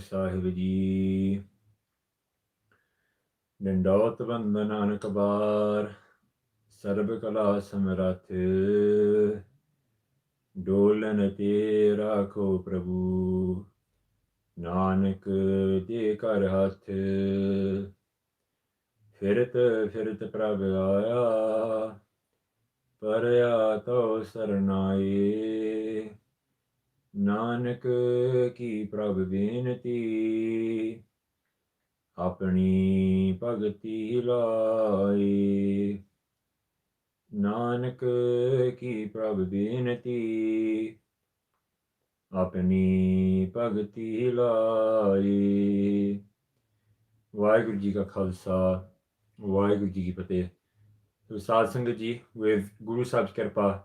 Sahib Ji. Dandavat Vandan Nanak Bar, Sarab Kala Samrat, Dolan Te Rakho Prabhu, Nanak Te Kar Hath, Firat Prabh Aya, Parya To Sarnaye, Nanak Ki Prabh Binati, Apni Bhagati Lai, Nanak Ki Prabh Binati, Apni Bhagati Lai. Vaheguru Ji Ka Khalsa, Vaheguru Ji Ki Fateh. So Sad Sangat Ji, with Guru Sahib's Kirpa,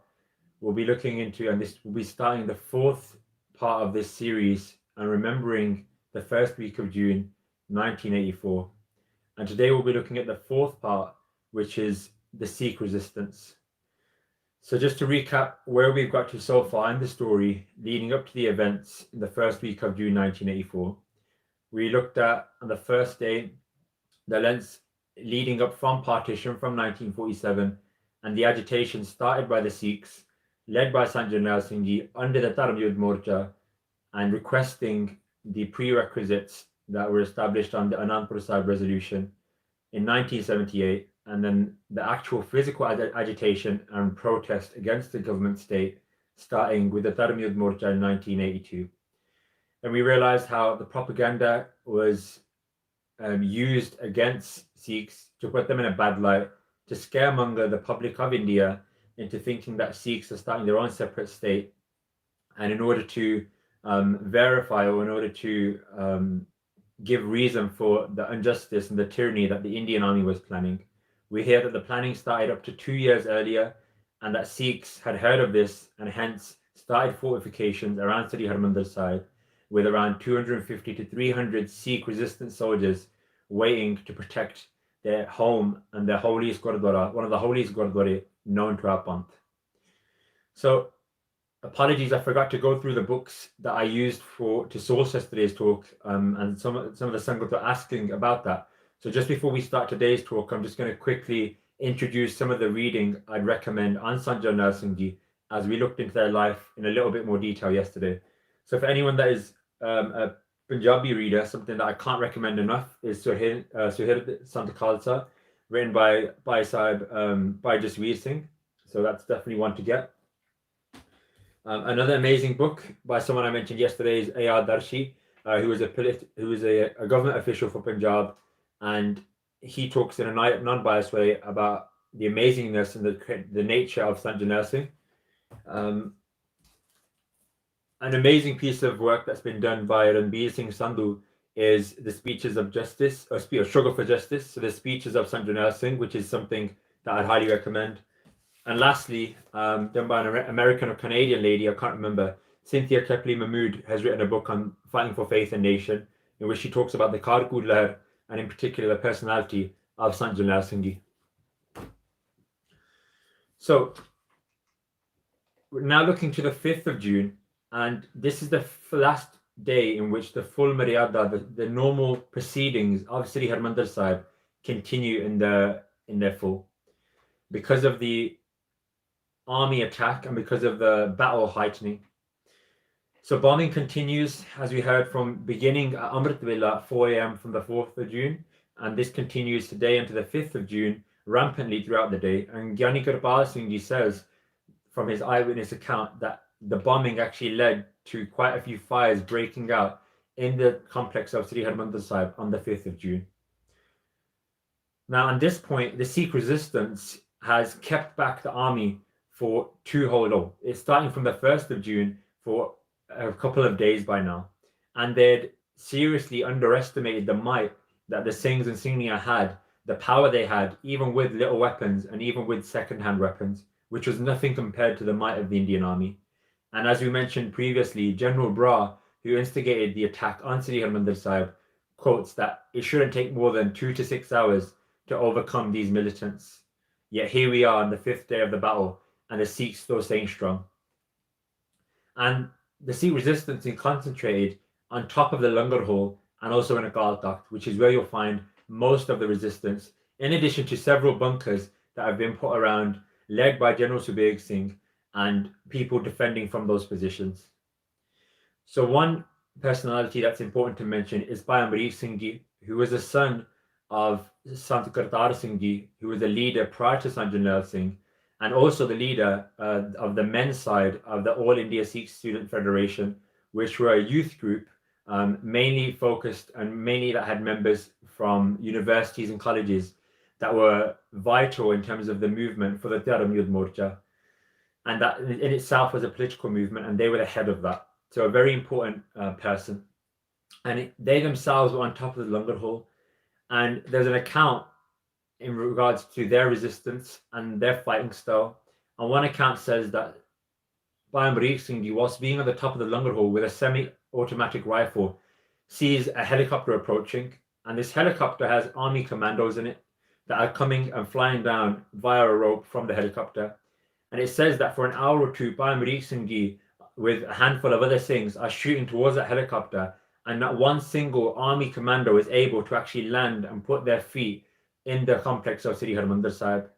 we'll be looking into, and this will be starting the fourth part of this series and remembering the first week of June 1984. And today we'll be looking at the fourth part, which is the Sikh Resistance. So just to recap where we've got to so far in the story leading up to the events in the first week of June 1984, we looked at on the first day the events leading up from partition from 1947 and the agitation started by the Sikhs, led by Sant Jarnail Singh Ji under the Dharm Yudh Morcha and requesting the prerequisites that were established on the Anandpur Sahib resolution in 1978, and then the actual physical agitation and protest against the government state starting with the Dharm Yudh Morcha in 1982. And we realized how the propaganda was used against Sikhs to put them in a bad light, to scaremonger the public of India into thinking that Sikhs are starting their own separate state. And in order to verify, or in order to give reason for the injustice and the tyranny that the Indian army was planning, we hear that the planning started up to 2 years earlier, and that Sikhs had heard of this and hence started fortifications around Sri Harimandir Sahib with around 250 to 300 Sikh resistance soldiers waiting to protect their home and their holiest gurdwara, one of the holiest gurdwara known to our Panth. So apologies, I forgot to go through the books that I used to source yesterday's talk, and some of the Sangat were asking about that. So just before we start today's talk, I'm just going to quickly introduce some of the reading I'd recommend on Sant Jarnail Singh Ji as we looked into their life in a little bit more detail yesterday. So for anyone that is a Punjabi reader, something that I can't recommend enough is Suhir Sant Khalsa, written by Bhai Sahib, by Jasveer Singh. So that's definitely one to get. Another amazing book by someone I mentioned yesterday is A.R. Darshi, who was a government official for Punjab, and he talks in a non-biased way about the amazingness and the nature of Sant Jarnail Singh. An amazing piece of work that's been done by Ranbir Singh Sandhu is the Speeches of Justice, or Struggle for Justice. So the Speeches of Sant Jarnail Singh, which is something that I'd highly recommend. And lastly, done by an American or Canadian lady, I can't remember, Cynthia Kepley Mahmood has written a book on fighting for faith and nation, in which she talks about the Karkud Lahar, and in particular the personality of Sant Jarnail Singh Ji. So we're now looking to the 5th of June, and this is the last day in which the full Maryada, the normal proceedings of Sri Harimandir Sahib continue in their full. Because of the army attack and because of the battle heightening. So bombing continues, as we heard, from beginning at Amrit Villa at 4 a.m. from the 4th of June, and this continues today into the 5th of June, rampantly throughout the day. And Gyani Kirpal Singh Ji says, from his eyewitness account, that the bombing actually led to quite a few fires breaking out in the complex of Sri Harimandir Sahib on the 5th of June. Now, at this point, the Sikh resistance has kept back the army for 2 whole days. It's starting from the 1st of June for a couple of days by now. And they'd seriously underestimated the might that the Singhs and Singnia had, the power they had, even with little weapons and even with second-hand weapons, which was nothing compared to the might of the Indian army. And as we mentioned previously, General Bra, who instigated the attack on Sri Harimandir Sahib, quotes that it shouldn't take more than 2 to 6 hours to overcome these militants. Yet here we are on the 5th day of the battle, and the Sikhs still staying strong. And the Sikh resistance is concentrated on top of the Langar Hole and also in Akal Takht, which is where you'll find most of the resistance, in addition to several bunkers that have been put around, led by General Subeg Singh and people defending from those positions. So one personality that's important to mention is Bhai Mandeep Singh Ji, who was the son of Sant Kartar Singh Ji, who was the leader prior to Sant Jarnail Singh, and also the leader of the men's side of the All India Sikh Student Federation, which were a youth group mainly focused and mainly that had members from universities and colleges that were vital in terms of the movement for the Dharam Yudh Morcha. And that in itself was a political movement, and they were the head of that. So a very important person. And they themselves were on top of the Langar Hole. And there's an account in regards to their resistance and their fighting style. And one account says that Bhai Mandeep Singh Ji, whilst being on the top of the Langar Hole with a semi-automatic rifle, sees a helicopter approaching. And this helicopter has army commandos in it that are coming and flying down via a rope from the helicopter. And it says that for an hour or two, Bhai Mandeep Singh Ji, with a handful of other Singhs, are shooting towards that helicopter, and not one single army commando is able to actually land and put their feet in the complex of Sri Harimandir Sahib.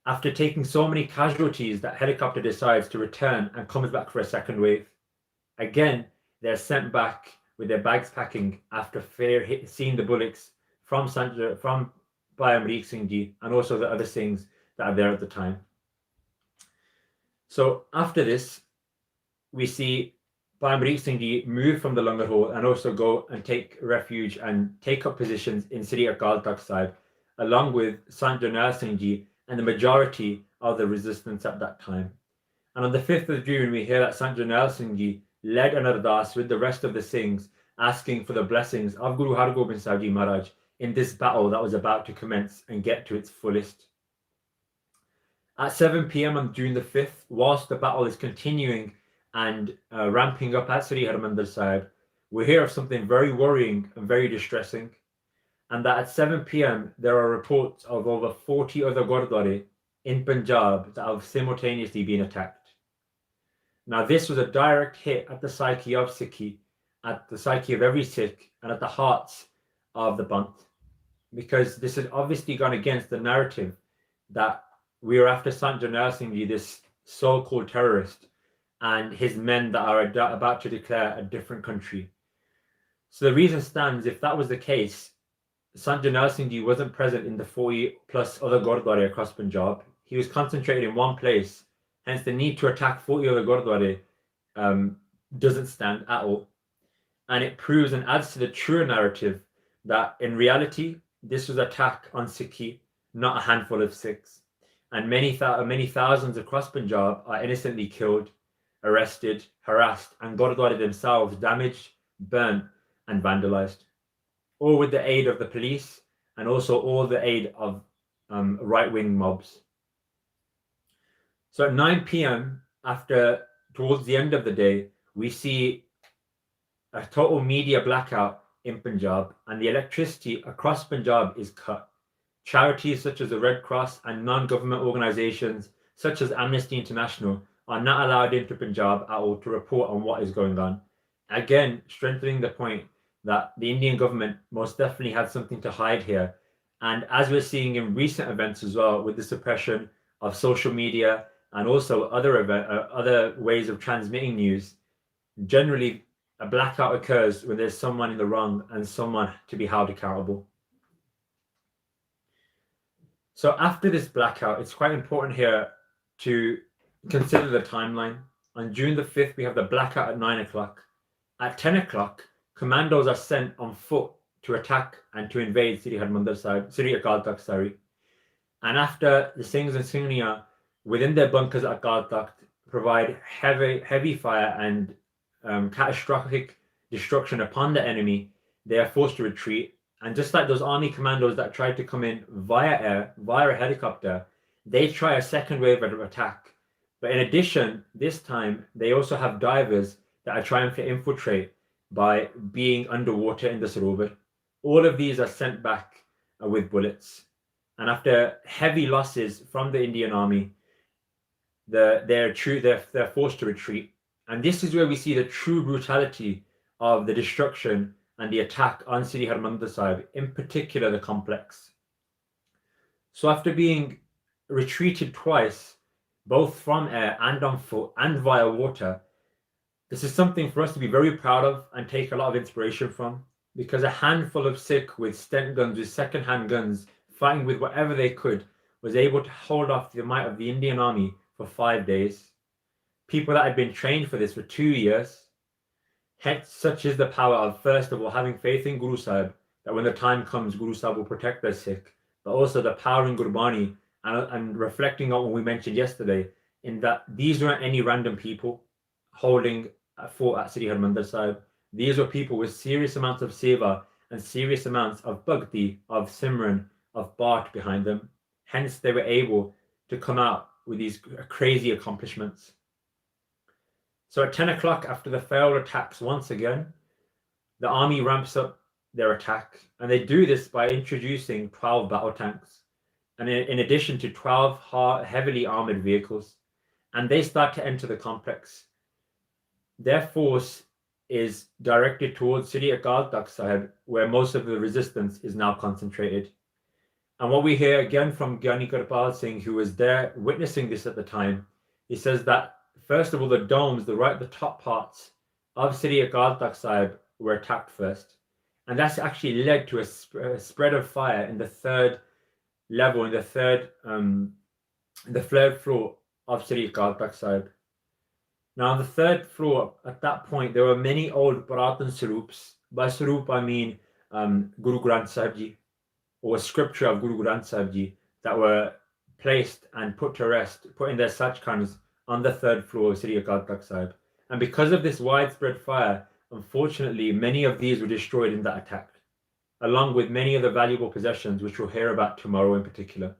After taking so many casualties, that helicopter decides to return and comes back for a second wave. Again, they're sent back with their bags packing after seeing the bullets from Bhai Mandeep Singh Ji and also the other Singhs that are there at the time. So after this, we see Bhai Mandeep Singh Ji move from the Langar Hole and also go and take refuge and take up positions in Sri Akal Takht side, along with Sant Jarnail Singh Ji and the majority of the resistance at that time. And on the 5th of June, we hear that Sant Jarnail Singh Ji led an ardas with the rest of the Singhs, asking for the blessings of Guru Har Gobind Sahib Ji Maharaj in this battle that was about to commence and get to its fullest. At 7 p.m. on June the 5th, whilst the battle is continuing and ramping up at Sri Harimandir Sahib, we hear of something very worrying and very distressing, and that at 7 p.m. there are reports of over 40 other gurdwaras in Punjab that have simultaneously been attacked. Now this was a direct hit at the psyche of Sikhi, at the psyche of every Sikh, and at the hearts of the Bant, because this had obviously gone against the narrative that we are after Sant Jarnail Singh Ji, this so-called terrorist, and his men that are about to declare a different country. So the reason stands, if that was the case, Sant Jarnail Singh Ji wasn't present in the 40 plus other Gurdwara across Punjab. He was concentrated in one place, hence the need to attack 40 other Gurdwara doesn't stand at all. And it proves and adds to the truer narrative that in reality, this was an attack on Sikhi, not a handful of Sikhs. And many thousands across Punjab are innocently killed, arrested, harassed, and Gurdwara themselves damaged, burnt, and vandalized, all with the aid of the police and also all the aid of right-wing mobs. So at 9 p.m, towards the end of the day, we see a total media blackout in Punjab, and the electricity across Punjab is cut. Charities such as the Red Cross and non-government organizations such as Amnesty International are not allowed into Punjab at all to report on what is going on. Again, strengthening the point that the Indian government most definitely had something to hide here. And as we're seeing in recent events as well, with the suppression of social media and also other ways of transmitting news, generally a blackout occurs when there's someone in the wrong and someone to be held accountable. So after this blackout, it's quite important here to consider the timeline. On June the 5th, we have the blackout at 9 o'clock. At 10 o'clock, commandos are sent on foot to attack and to invade Sri Harimandir Sahib, Sri Akal Takht, sorry. And after the Singhs and Singhniya within their bunkers at Akal Takht provide heavy fire and catastrophic destruction upon the enemy, they are forced to retreat. And just like those army commandos that tried to come in via air, via a helicopter, they try a second wave of attack. But in addition, this time, they also have divers that are trying to infiltrate by being underwater in the Sarovar. All of these are sent back with bullets. And after heavy losses from the Indian army, they're forced to retreat. And this is where we see the true brutality of the destruction and the attack on Sri Harimandir Sahib, in particular the complex. So after being retreated twice, both from air and on foot and via water, this is something for us to be very proud of and take a lot of inspiration from, because a handful of Sikh with stent guns, with second-hand guns, fighting with whatever they could, was able to hold off the might of the Indian army for 5 days. People that had been trained for this for 2 years. Hence, such is the power of, first of all, having faith in Guru Sahib, that when the time comes, Guru Sahib will protect their Sikh, but also the power in Gurbani, and reflecting on what we mentioned yesterday, in that these weren't any random people holding a fort at Sri Harimandir Sahib. These were people with serious amounts of seva and serious amounts of bhakti, of simran, of bart behind them. Hence, they were able to come out with these crazy accomplishments. So at 10 o'clock, after the failed attacks once again, the army ramps up their attack, and they do this by introducing 12 battle tanks, and in addition to 12 heavily armored vehicles, and they start to enter the complex. Their force is directed towards Sri Akal Takht Sahib, where most of the resistance is now concentrated. And what we hear again from Gyani Kirpal Singh, who was there witnessing this at the time, he says that first of all, the domes, the top parts of Sri Akal Takht Sahib were attacked first. And that's actually led to a spread of fire in the third level, in the third floor of Sri Akal Takht Sahib. Now, on the third floor, at that point, there were many old Puratan Sarups. By Sarup, I mean Guru Granth Sahib Ji, or scripture of Guru Granth Sahib Ji, that were placed and put to rest, put in their sachkhans on the third floor of Sri Akal Takht Sahib. And because of this widespread fire, unfortunately, many of these were destroyed in that attack, along with many of the valuable possessions, which we'll hear about tomorrow in particular.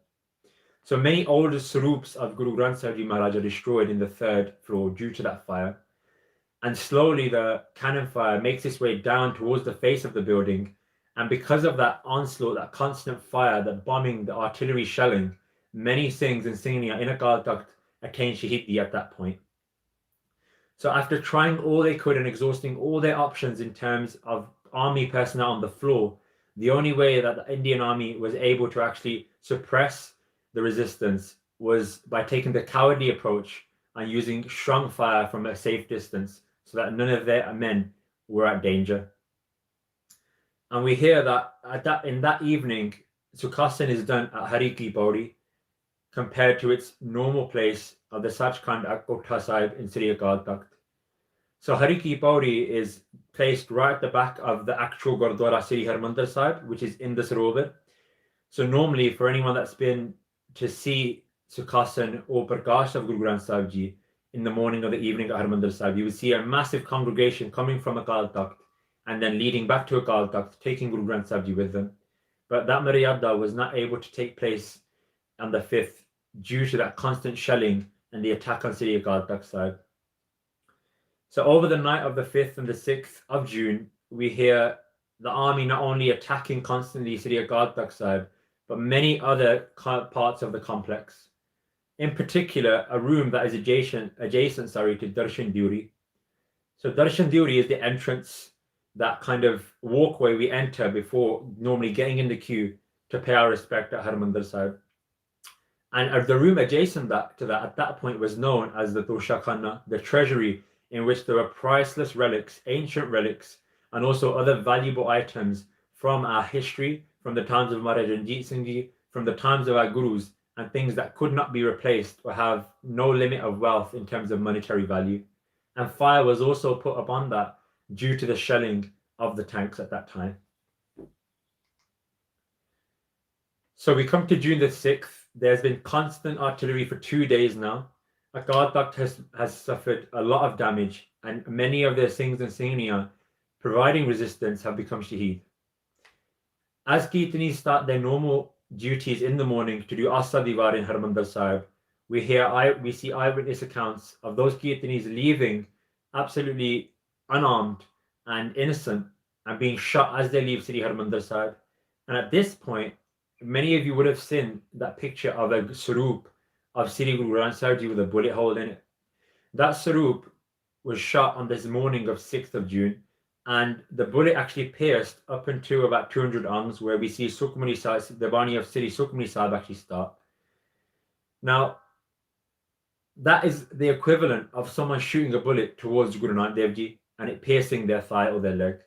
So many older sarups of Guru Granth Sahib Ji Maharaj are destroyed in the third floor due to that fire. And slowly the cannon fire makes its way down towards the face of the building. And because of that onslaught, that constant fire, the bombing, the artillery shelling, many Singhs and Singhniya in Akal Takht attained Shahidi at that point. So after trying all they could and exhausting all their options in terms of army personnel on the floor, the only way that the Indian army was able to actually suppress the resistance was by taking the cowardly approach and using strong fire from a safe distance so that none of their men were at danger. And we hear that in that evening, Sukhasan is done at Hari Ki Pauri, compared to its normal place of the Sachkhand at Kotha Sahib in Sri Akal Takht. So Hari Ki Pauri is placed right at the back of the actual Gurdwara Sri Harimandir Sahib, which is in the Sarovar. So normally, for anyone that's been to see Sukhasan or Prakash of Guru Granth Sahib Ji in the morning or the evening at Harimandir Sahib, you would see a massive congregation coming from Akal Takht and then leading back to Akal Takht, taking Guru Granth Sahib Ji with them. But that Maryada was not able to take place on the 5th due to that constant shelling and the attack on Sri Akal Takht Sahib. So over the night of the 5th and the 6th of June, we hear the army not only attacking constantly Sri Akal Takht Sahib, but many other parts of the complex. In particular, a room that is adjacent to Darshan Duri. So Darshan Duri is the entrance, that kind of walkway we enter before normally getting in the queue to pay our respect at Harimandir Sahib. And the room adjacent to that at that point was known as the Toshakhana, the treasury, in which there were priceless relics, ancient relics, and also other valuable items from our history, from the times of Maharaj Ranjit Singh Ji, from the times of our gurus, and things that could not be replaced or have no limit of wealth in terms of monetary value. And fire was also put upon that due to the shelling of the tanks at that time. So we come to June the 6th. There's been constant artillery for 2 days now. Akal Takht has suffered a lot of damage, and many of their Singhs and Singhniya providing resistance have become Shaheed. As Kirtanis start their normal duties in the morning to do Asa Divar in Harimandir Sahib, we see eyewitness accounts of those Kirtanis leaving absolutely unarmed and innocent and being shot as they leave Sri Harimandir Sahib. And at this point, many of you would have seen that picture of a sarup of Sri Guru Granth Sahib Ji with a bullet hole in it. That sarup was shot on this morning of 6th of June, and the bullet actually pierced up into about 200 arms, where we see Sukhmani Sahib, the Bani of Sri Sukhmani Sahib actually start. Now, that is the equivalent of someone shooting a bullet towards Guru Nanak Dev Ji and it piercing their thigh or their leg.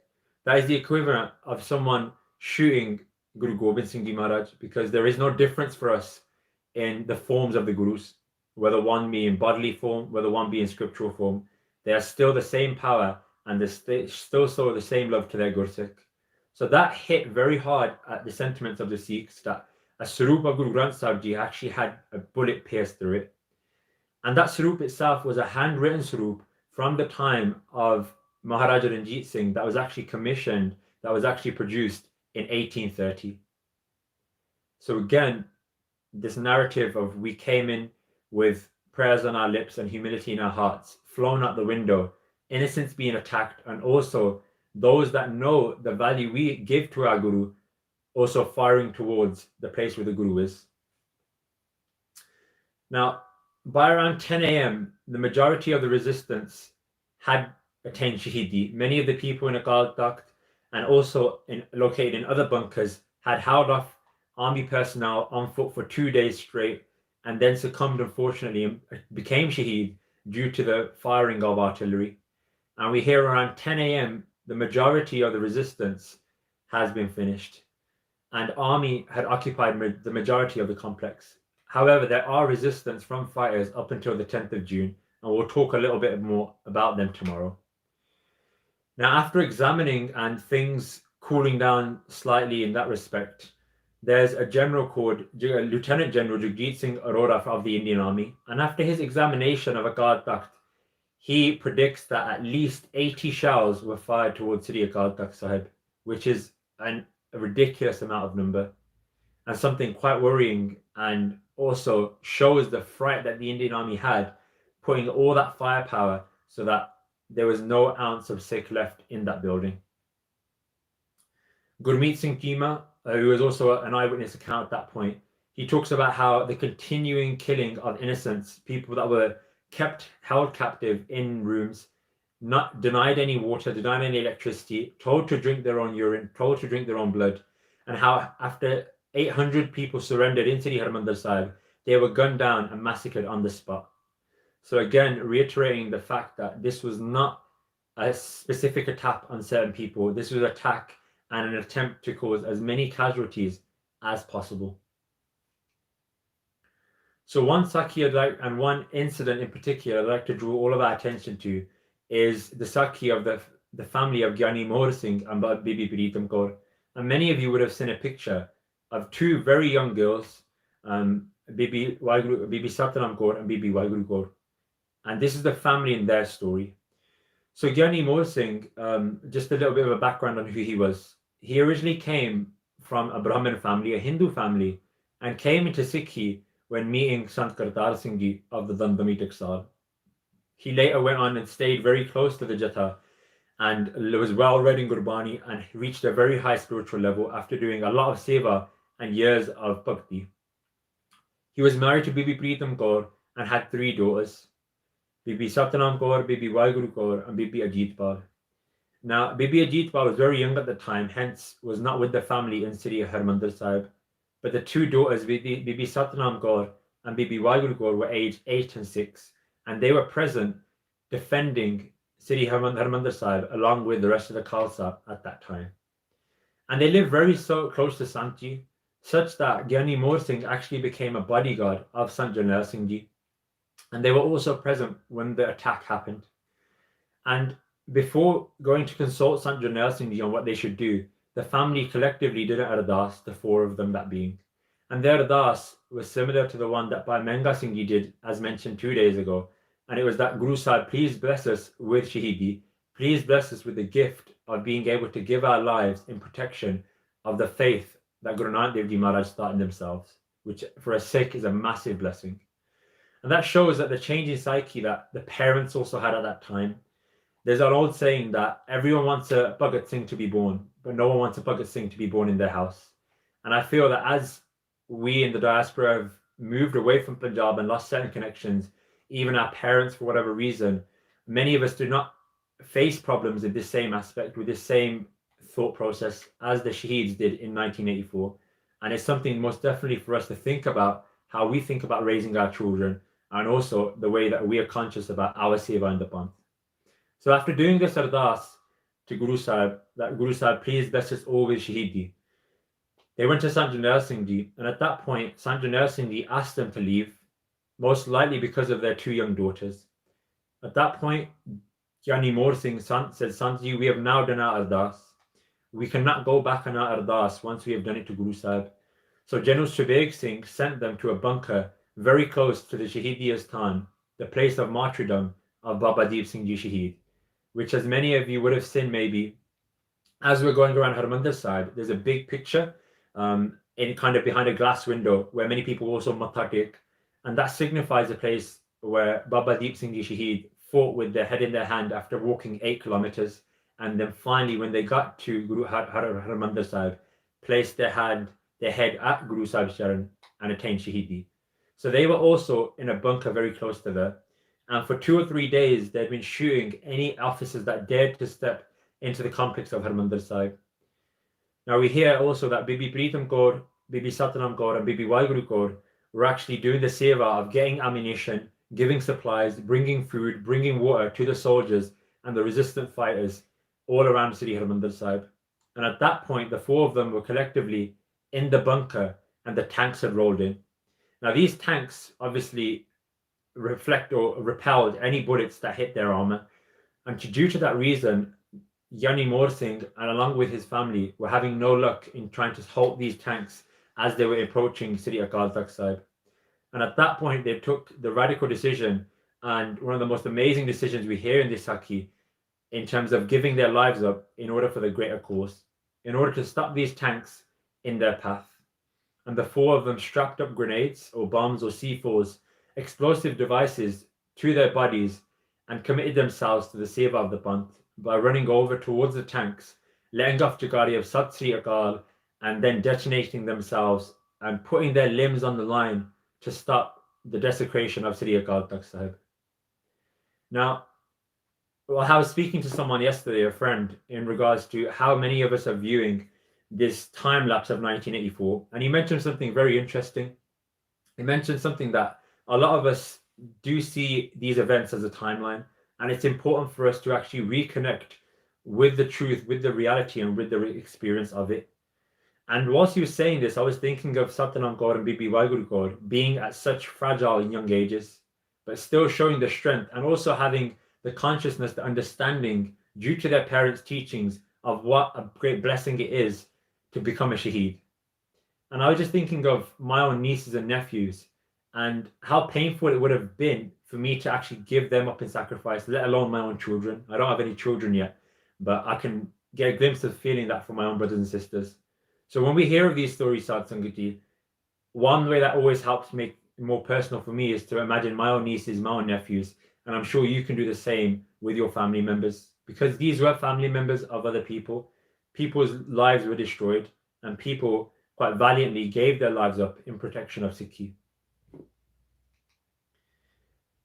That is the equivalent of someone shooting Guru Gobind Singh Ji Maharaj, because there is no difference for us in the forms of the Gurus, whether one be in bodily form, whether one be in scriptural form. They are still the same power and they still show the same love to their Gursikh. So that hit very hard at the sentiments of the Sikhs, that a Sarup of Guru Granth Sahib Ji actually had a bullet pierced through it. And that Sarup itself was a handwritten Sarup from the time of Maharaja Ranjit Singh that was actually commissioned, that was actually produced in 1830. So again, this narrative of we came in with prayers on our lips and humility in our hearts, flown out the window, innocents being attacked, and also those that know the value we give to our Guru also firing towards the place where the Guru is. Now, by around 10 a.m., the majority of the resistance had attained Shahidi. Many of the people in Akal Takht and also located in other bunkers had held off army personnel on foot for 2 days straight and then succumbed, unfortunately, and became Shahid due to the firing of artillery. And we hear around 10 a.m., the majority of the resistance has been finished and army had occupied the majority of the complex. However, there are resistance from fighters up until the 10th of June, and we'll talk a little bit more about them tomorrow. Now, after examining and things cooling down slightly in that respect, there's a general called Lieutenant General Jagjit Singh Arora of the Indian Army, and after his examination of Akal Takht, he predicts that at least 80 shells were fired towards Sri Akal Takht Sahib, which is a ridiculous amount of number and something quite worrying, and also shows the fright that the Indian Army had, putting all that firepower so that there was no ounce of Sikh left in that building. Gurmeet Singh Kima, who was also an eyewitness account at that point, he talks about how the continuing killing of innocents, people that were held captive in rooms, not denied any water, denied any electricity, told to drink their own urine, told to drink their own blood, and how after 800 people surrendered in Sri Harimandir Sahib, they were gunned down and massacred on the spot. So again, reiterating the fact that this was not a specific attack on certain people. This was an attack and an attempt to cause as many casualties as possible. So one Sakhi and one incident in particular I'd like to draw all of our attention to is the Sakhi of the family of Gyani Mohar Singh and Bibi Pritam Kaur. And many of you would have seen a picture of two very young girls, Bibi Satnam Kaur and Bibi Waheguru Kaur. And this is the family in their story. So Gyani Mohar Singh, just a little bit of a background on who he was. He originally came from a Brahmin family, a Hindu family, and came into Sikhi when meeting Sant Kartar Singh Ji of the Dandami Taksal. He later went on and stayed very close to the Jatha and was well read in Gurbani and reached a very high spiritual level after doing a lot of seva and years of bhakti. He was married to Bibi Pritam Kaur and had 3 daughters, Bibi Satnam Kaur, Bibi Waheguru Kaur, and Bibi Ajitpal. Now, Bibi Ajitpal was very young at the time, hence was not with the family in Sri Harimandir Sahib. But the 2 daughters, Bibi Satnam Kaur and Bibi Waheguru Kaur, were aged 8 and 6, and they were present defending Sri Harimandir Sahib along with the rest of the Khalsa at that time. And they lived very close to Sant Ji, such that Gyani Mohar Singh actually became a bodyguard of Sant Jarnail Singh Ji. And they were also present when the attack happened. And before going to consult Sant Jarnail Singh Ji on what they should do, the family collectively did an ardas, the 4 of them that being. And their ardas was similar to the one that Bhai Mandeep Singh Ji did, as mentioned 2 days ago. And it was that Guru Sahib, please bless us with Shahidi. Please bless us with the gift of being able to give our lives in protection of the faith that Guru Nanak Dev Ji Maharaj started themselves, which for a Sikh is a massive blessing. And that shows that the change in psyche that the parents also had at that time. There's an old saying that everyone wants a Bhagat Singh to be born, but no one wants a Bhagat Singh to be born in their house. And I feel that as we in the diaspora have moved away from Punjab and lost certain connections, even our parents, for whatever reason, many of us do not face problems with this same aspect, with this same thought process as the Shaheeds did in 1984. And it's something most definitely for us to think about, how we think about raising our children, and also the way that we are conscious about our seva in the Panth. So after doing this ardas to Guru Sahib, that Guru Sahib, please bless us all with Shahidi, they went to Sant Jarnail Singh Ji, and at that point, Sant Jarnail Singh Ji asked them to leave, most likely because of their two young daughters. At that point, Jani Moor Singh Sant said, Sant Ji, we have now done our ardas. We cannot go back on our ardas once we have done it to Guru Sahib. So General Shabeg Singh sent them to a bunker very close to the Shahidi Asthan, the place of martyrdom of Baba Deep Singh Ji Shaheed, which, as many of you would have seen maybe, as we're going around Harimandir Sahib, there's a big picture in kind of behind a glass window where many people also matha take, and that signifies a place where Baba Deep Singh Ji Shaheed fought with their head in their hand after walking 8 kilometers, and then finally, when they got to Guru Harimandir Sahib, placed their head at Guru Sahib's charan and attained Shahidi. So they were also in a bunker very close to there, and for 2 or 3 days they'd been shooting any officers that dared to step into the complex of Harimandir Sahib. Now we hear also that Bibi Pritam Kaur, Bibi Satnam Kaur and Bibi Waheguru Kaur were actually doing the seva of getting ammunition, giving supplies, bringing food, bringing water to the soldiers and the resistant fighters all around Sri Harimandir Sahib. And at that point, the 4 of them were collectively in the bunker and the tanks had rolled in. Now these tanks obviously reflect or repelled any bullets that hit their armor. And due to that reason, Yani Moor Singh, and along with his family, were having no luck in trying to halt these tanks as they were approaching Sri Akal Takht Sahib. And at that point, they took the radical decision, and one of the most amazing decisions we hear in this Sakhi, in terms of giving their lives up in order for the greater cause, in order to stop these tanks in their path. And the 4 of them strapped up grenades or bombs or C4s, explosive devices, to their bodies and committed themselves to the seva of the Panth by running over towards the tanks, letting off Jagari of Sat Sri Akal, and then detonating themselves and putting their limbs on the line to stop the desecration of Sri Akal Takht Sahib. Now, well, I was speaking to someone yesterday, a friend, in regards to how many of us are viewing this time lapse of 1984, and he mentioned something very interesting. He mentioned something that a lot of us do see these events as a timeline, and it's important for us to actually reconnect with the truth, with the reality, and with the experience of it. And whilst he was saying this, I was thinking of Satnam Kaur and Bibi Waheguru Kaur being at such fragile and young ages, but still showing the strength and also having the consciousness, the understanding, due to their parents' teachings, of what a great blessing it is to become a Shaheed. And I was just thinking of my own nieces and nephews and how painful it would have been for me to actually give them up in sacrifice, let alone my own children. I don't have any children yet, but I can get a glimpse of feeling that from my own brothers and sisters. So when we hear of these stories, Sad Sangati, one way that always helps make it more personal for me is to imagine my own nieces, my own nephews, and I'm sure you can do the same with your family members, because these were family members of other people. People's lives were destroyed, and people quite valiantly gave their lives up in protection of Sikhi.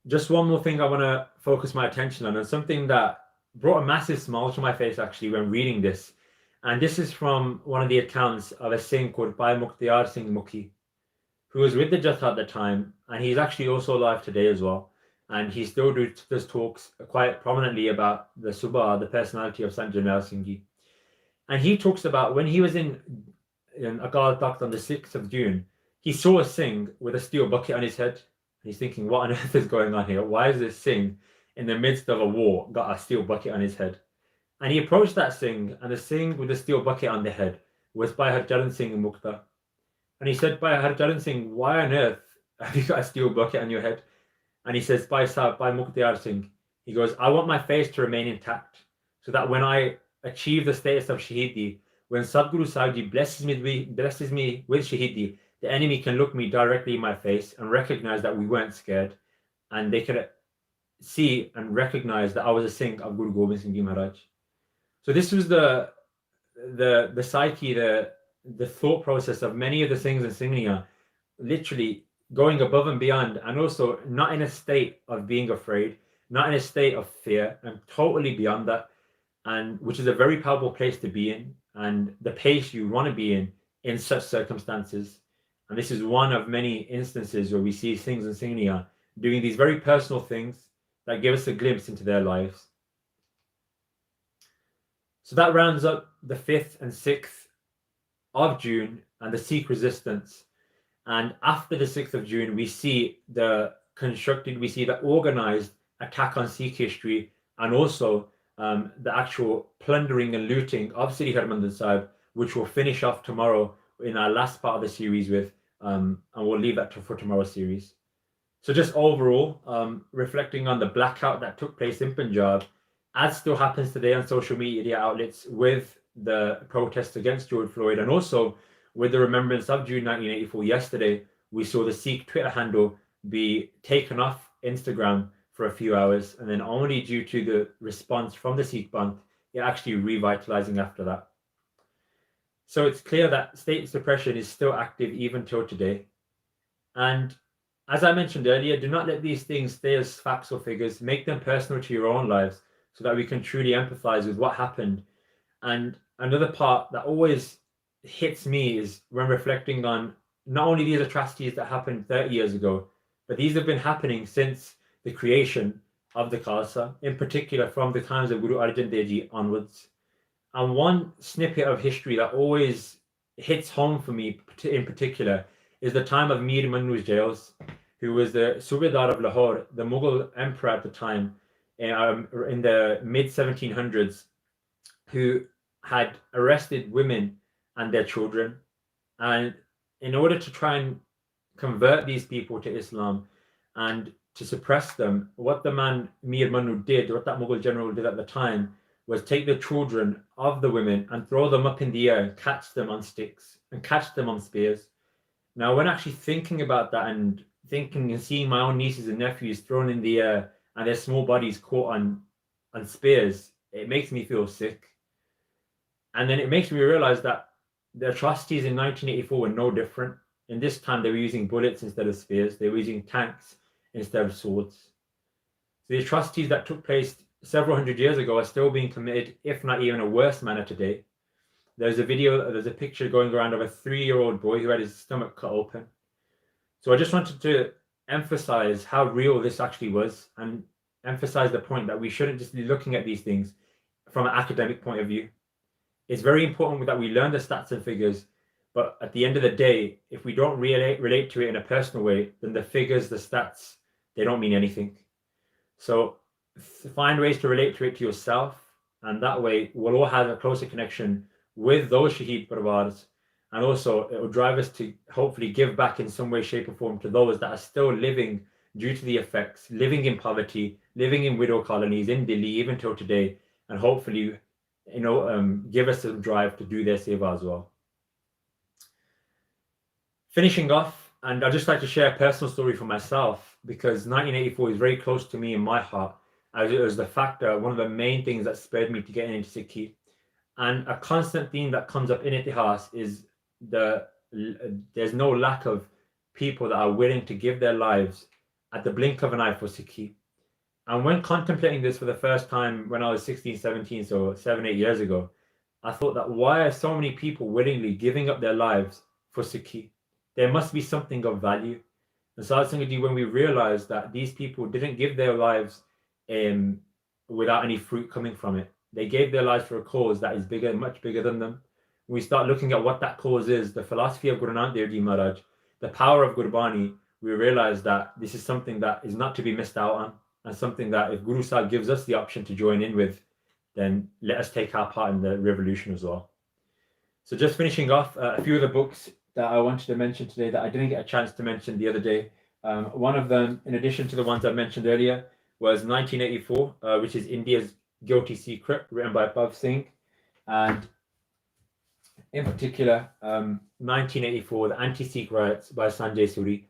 Just one more thing I want to focus my attention on, and something that brought a massive smile to my face actually when reading this. And this is from one of the accounts of a Singh called Bhai Mandeep Singh Mukhi, who was with the Jatha at the time, and he's actually also alive today as well. And he still does talks quite prominently about the Subha, the personality of Sant Jarnail Singh Ji. And he talks about when he was in Akal Takht on the 6th of June, he saw a Singh with a steel bucket on his head. He's thinking, what on earth is going on here? Why is this Singh in the midst of a war got a steel bucket on his head? And he approached that Singh, and the Singh with the steel bucket on the head was Bhai Harcharan Singh Mukta. And he said, Bhai Harcharan Singh, why on earth have you got a steel bucket on your head? And he says, Bhai Mukhtiar Singh, he goes, I want my face to remain intact, so that when I achieve the status of Shahidi, when Sadguru Sahib Ji blesses me with Shahidi, the enemy can look me directly in my face and recognize that we weren't scared, and they could see and recognize that I was a Singh of Guru Gobind Singh Ji Maharaj. So this was the psyche, the thought process of many of the Singhs and Singhniya, literally going above and beyond, and also not in a state of being afraid, not in a state of fear. I'm totally beyond that, and which is a very powerful place to be in, and the place you want to be in such circumstances. And this is one of many instances where we see Singhs and Singhniya doing these very personal things that give us a glimpse into their lives. So that rounds up the 5th and 6th of June and the Sikh Resistance. And after the 6th of June, we see the organized attack on Sikh history, and also the actual plundering and looting of Sri Harimandir Sahib, which we'll finish off tomorrow in our last part of the series with, and we'll leave that for tomorrow's series. So just overall, reflecting on the blackout that took place in Punjab, as still happens today on social media outlets with the protests against George Floyd, and also with the remembrance of June 1984. Yesterday, we saw the Sikh Twitter handle be taken off Instagram for a few hours, and then only due to the response from the Sikh Bank, it actually revitalizing after that. So it's clear that state suppression is still active even till today. And as I mentioned earlier, do not let these things stay as facts or figures. Make them personal to your own lives so that we can truly empathize with what happened. And another part that always hits me is when reflecting on not only these atrocities that happened 30 years ago, but these have been happening since the creation of the Khalsa, in particular from the times of Guru Arjan Dev Ji onwards. And one snippet of history that always hits home for me in particular is the time of Mir Mannu's jails, who was the Subedar of Lahore, the Mughal emperor at the time, in the mid-1700s, who had arrested women and their children. And in order to try and convert these people to Islam and to suppress them, what the man Mir Mannu did, what that Mughal general did at the time, was take the children of the women and throw them up in the air and catch them on sticks and catch them on spears. Now, when actually thinking about that and thinking and seeing my own nieces and nephews thrown in the air and their small bodies caught on spears, it makes me feel sick. And then it makes me realize that the atrocities in 1984 were no different. In this time, they were using bullets instead of spears. They were using tanks instead of swords. So the atrocities that took place several hundred years ago are still being committed, if not even a worse manner today. There's a picture going around of a 3-year-old boy who had his stomach cut open. So I just wanted to emphasize how real this actually was, and emphasize the point that we shouldn't just be looking at these things from an academic point of view. It's very important that we learn the stats and figures, but at the end of the day, if we don't relate to it in a personal way, then the figures, the stats, they don't mean anything. So find ways to relate to it to yourself, and that way we'll all have a closer connection with those Shaheed Parvars, and also it will drive us to hopefully give back in some way, shape or form to those that are still living due to the effects, living in poverty, living in widow colonies in Delhi even till today, and hopefully give us some drive to do their seva as well. Finishing off, and I'd just like to share a personal story for myself, because 1984 is very close to me in my heart, as it was the factor, one of the main things that spurred me to get into Sikhi. And a constant theme that comes up in Itihas is there's no lack of people that are willing to give their lives at the blink of an eye for Sikhi. And when contemplating this for the first time when I was 16, 17, so 7, 8 years ago, I thought that why are so many people willingly giving up their lives for Sikhi? There must be something of value. And so when we realized that these people didn't give their lives without any fruit coming from it. They gave their lives for a cause that is bigger, much bigger than them. When we start looking at what that cause is, the philosophy of Guru Nanak Dev Ji Maharaj, the power of Gurbani, we realize that this is something that is not to be missed out on, and something that if Guru Sahib gives us the option to join in with, then let us take our part in the revolution as well. So just finishing off, a few of the books that I wanted to mention today that I didn't get a chance to mention the other day. One of them, in addition to the ones I mentioned earlier, was 1984, which is India's Guilty Secret, written by Bhav Singh, and in particular 1984, the Anti-Sikh Riots by Sanjay Suri.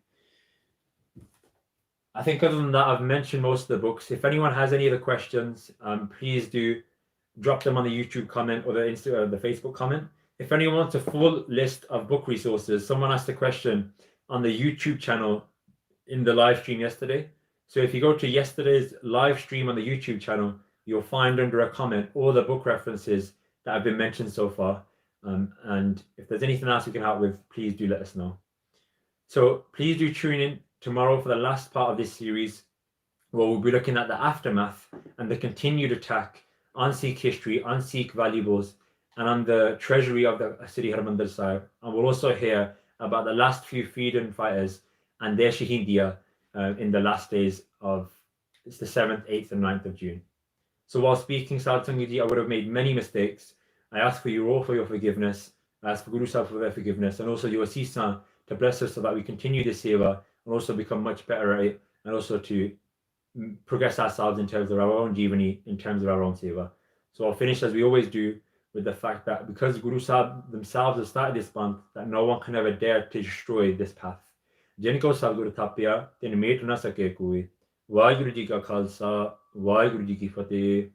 I think other than that, I've mentioned most of the books. If anyone has any other questions, please do drop them on the YouTube comment or the Facebook comment. If anyone wants a full list of book resources, someone asked a question on the YouTube channel in the live stream yesterday. So if you go to yesterday's live stream on the YouTube channel, you'll find under a comment all the book references that have been mentioned so far. And if there's anything else we can help with, please do let us know. So please do tune in tomorrow for the last part of this series, where we'll be looking at the aftermath and the continued attack on Sikh history, on Sikh valuables, and on the treasury of the Sri Harimandir Sahib. And we'll also hear about the last few freedom fighters and their shahidiya in the last days of the 7th, 8th, and 9th of June. So while speaking, Sad Sangat, I would have made many mistakes. I ask for you all for your forgiveness. I ask for Guru Sahib for their forgiveness, and also your Asisan to bless us so that we continue this seva and also become much better at it, and also to progress ourselves in terms of our own jivani, in terms of our own seva. So I'll finish as we always do with the fact that because Guru Sahib themselves have started this month, that no one can ever dare to destroy this path. Jinko Sadguru Tapya, tin mate na sake koi. Vaheguru Ji ka Khalsa, Vaheguru Ji ki Fateh.